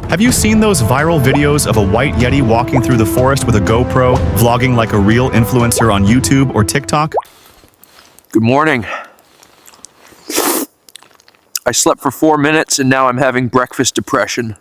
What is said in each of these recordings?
Have you seen those viral videos of a white Yeti walking through the forest with a GoPro, vlogging like a real influencer on YouTube or TikTok? Good morning. I slept for 4 minutes and now I'm having breakfast depression.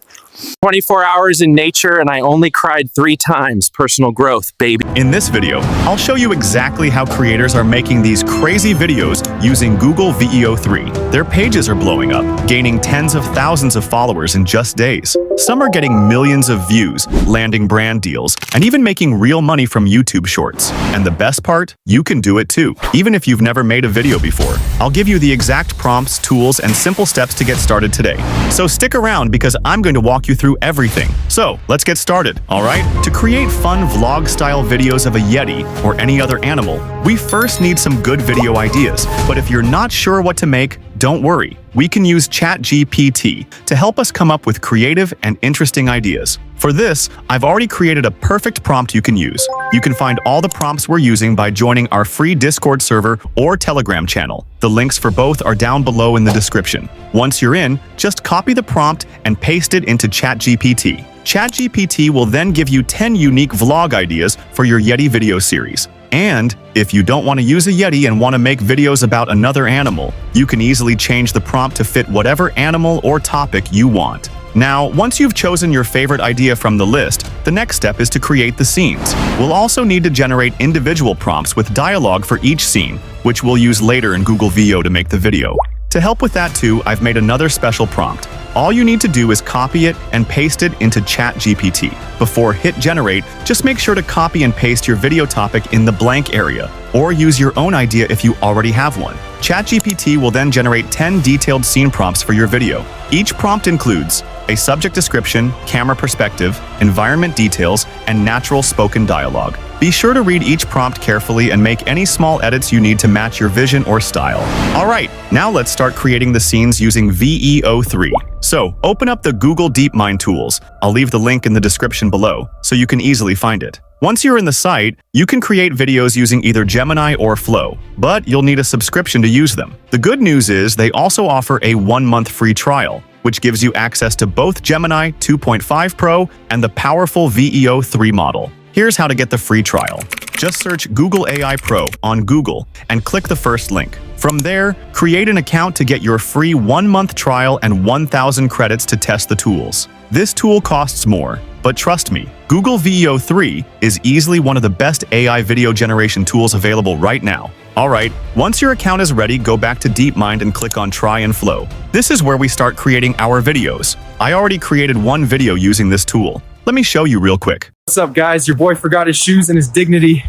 24 hours in nature and I only cried 3 times. Personal growth, baby. In this video, I'll show you exactly how creators are making these crazy videos using Google VEO 3. Their pages are blowing up, gaining tens of thousands of followers in just days. Some are getting millions of views, landing brand deals, and even making real money from YouTube Shorts. And the best part? You can do it too, even if you've never made a video before. I'll give you the exact prompts, tools, and simple steps to get started today. So stick around because I'm going to walk you through everything. So let's get started, all right? To create fun vlog-style videos of a Yeti or any other animal, we first need some good video ideas. But if you're not sure what to make, don't worry. We can use ChatGPT to help us come up with creative and interesting ideas. For this, I've already created a perfect prompt you can use. You can find all the prompts we're using by joining our free Discord server or Telegram channel. The links for both are down below in the description. Once you're in, just copy the prompt and paste it into ChatGPT. ChatGPT will then give you 10 unique vlog ideas for your Yeti video series. And if you don't want to use a Yeti and want to make videos about another animal, you can easily change the prompt to fit whatever animal or topic you want. Now, once you've chosen your favorite idea from the list, the next step is to create the scenes. We'll also need to generate individual prompts with dialogue for each scene, which we'll use later in Google VEO to make the video. To help with that too, I've made another special prompt. All you need to do is copy it and paste it into ChatGPT. Before hit generate, just make sure to copy and paste your video topic in the blank area, or use your own idea if you already have one. ChatGPT will then generate 10 detailed scene prompts for your video. Each prompt includes a subject description, camera perspective, environment details, and natural spoken dialogue. Be sure to read each prompt carefully and make any small edits you need to match your vision or style. Alright, now let's start creating the scenes using VEO 3. So, open up the Google DeepMind tools. I'll leave the link in the description below, so you can easily find it. Once you're in the site, you can create videos using either Gemini or Flow, but you'll need a subscription to use them. The good news is they also offer a 1-month free trial, which gives you access to both Gemini 2.5 Pro and the powerful VEO 3 model. Here's how to get the free trial. Just search Google AI Pro on Google and click the first link. From there, create an account to get your free 1-month trial and 1,000 credits to test the tools. This tool costs more, but trust me, Google VEO 3 is easily one of the best AI video generation tools available right now. Alright, once your account is ready, go back to DeepMind and click on Try and Flow. This is where we start creating our videos. I already created one video using this tool. Let me show you real quick. What's up, guys? Your boy forgot his shoes and his dignity.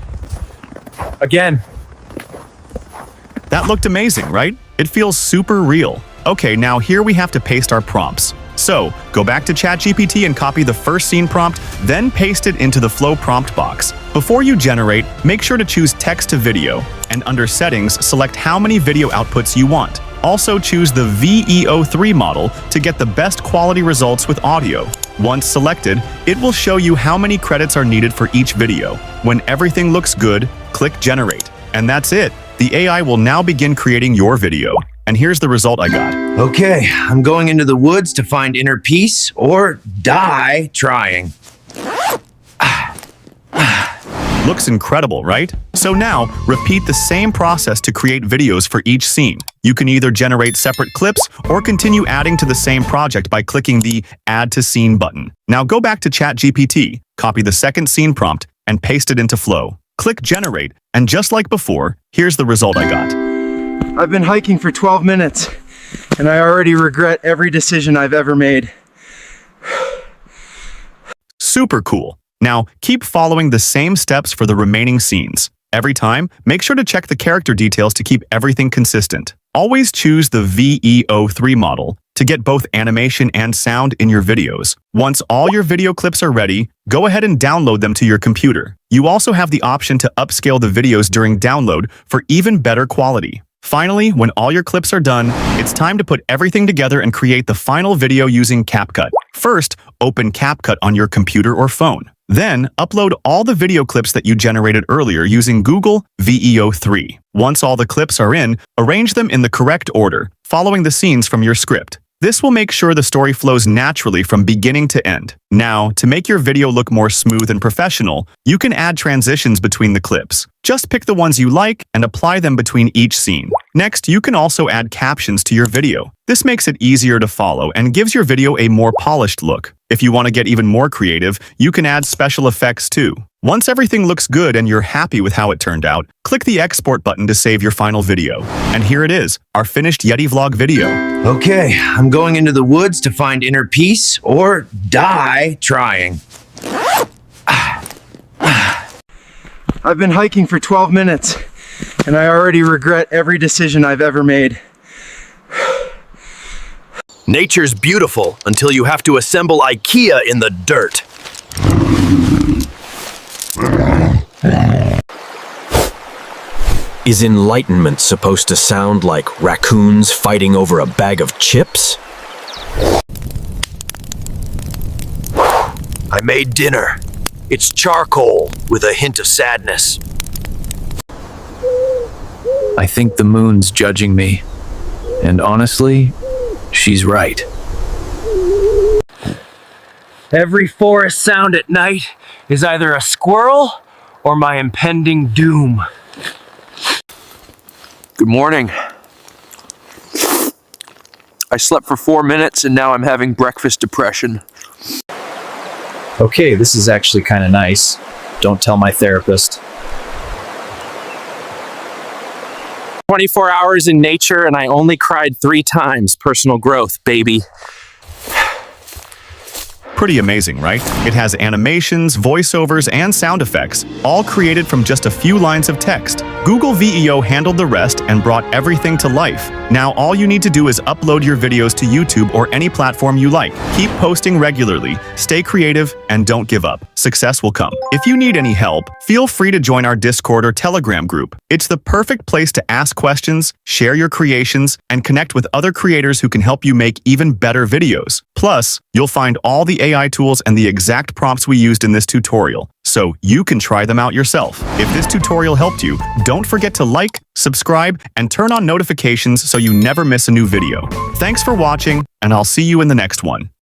Again. That looked amazing, right? It feels super real. Okay, now here we have to paste our prompts. So, go back to ChatGPT and copy the first scene prompt, then paste it into the Flow prompt box. Before you generate, make sure to choose text to video, and under settings, select how many video outputs you want. Also choose the VEO 3 model to get the best quality results with audio. Once selected, it will show you how many credits are needed for each video. When everything looks good, click Generate. And that's it. The AI will now begin creating your video. And here's the result I got. Okay, I'm going into the woods to find inner peace or die trying. Looks incredible, right? So now, repeat the same process to create videos for each scene. You can either generate separate clips or continue adding to the same project by clicking the Add to Scene button. Now go back to ChatGPT, copy the second scene prompt, and paste it into Flow. Click Generate, and just like before, here's the result I got. I've been hiking for 12 minutes, and I already regret every decision I've ever made. Super cool. Now, keep following the same steps for the remaining scenes. Every time, make sure to check the character details to keep everything consistent. Always choose the VEO 3 model to get both animation and sound in your videos. Once all your video clips are ready, go ahead and download them to your computer. You also have the option to upscale the videos during download for even better quality. Finally, when all your clips are done, it's time to put everything together and create the final video using CapCut. First, open CapCut on your computer or phone. Then, upload all the video clips that you generated earlier using Google VEO 3. Once all the clips are in, arrange them in the correct order, following the scenes from your script. This will make sure the story flows naturally from beginning to end. Now, to make your video look more smooth and professional, you can add transitions between the clips. Just pick the ones you like and apply them between each scene. Next, you can also add captions to your video. This makes it easier to follow and gives your video a more polished look. If you want to get even more creative, you can add special effects too. Once everything looks good and you're happy with how it turned out, click the export button to save your final video. And here it is, our finished Yeti vlog video. Okay, I'm going into the woods to find inner peace or die trying. I've been hiking for 12 minutes and I already regret every decision I've ever made. Nature's beautiful until you have to assemble IKEA in the dirt. Is enlightenment supposed to sound like raccoons fighting over a bag of chips? I made dinner. It's charcoal with a hint of sadness. I think the moon's judging me. And honestly, she's right. Every forest sound at night is either a squirrel or my impending doom. Good morning. I slept for 4 minutes and now I'm having breakfast depression. Okay, this is actually kind of nice. Don't tell my therapist. 24 hours in nature and I only cried 3 times. Personal growth, baby. Pretty amazing, right? It has animations, voiceovers, and sound effects, all created from just a few lines of text. Google VEO handled the rest and brought everything to life. Now all you need to do is upload your videos to YouTube or any platform you like. Keep posting regularly, stay creative, and don't give up. Success will come. If you need any help, feel free to join our Discord or Telegram group. It's the perfect place to ask questions, share your creations, and connect with other creators who can help you make even better videos. Plus, you'll find all the AI tools and the exact prompts we used in this tutorial, so you can try them out yourself. If this tutorial helped you, don't forget to like, subscribe, and turn on notifications so you never miss a new video. Thanks for watching, and I'll see you in the next one.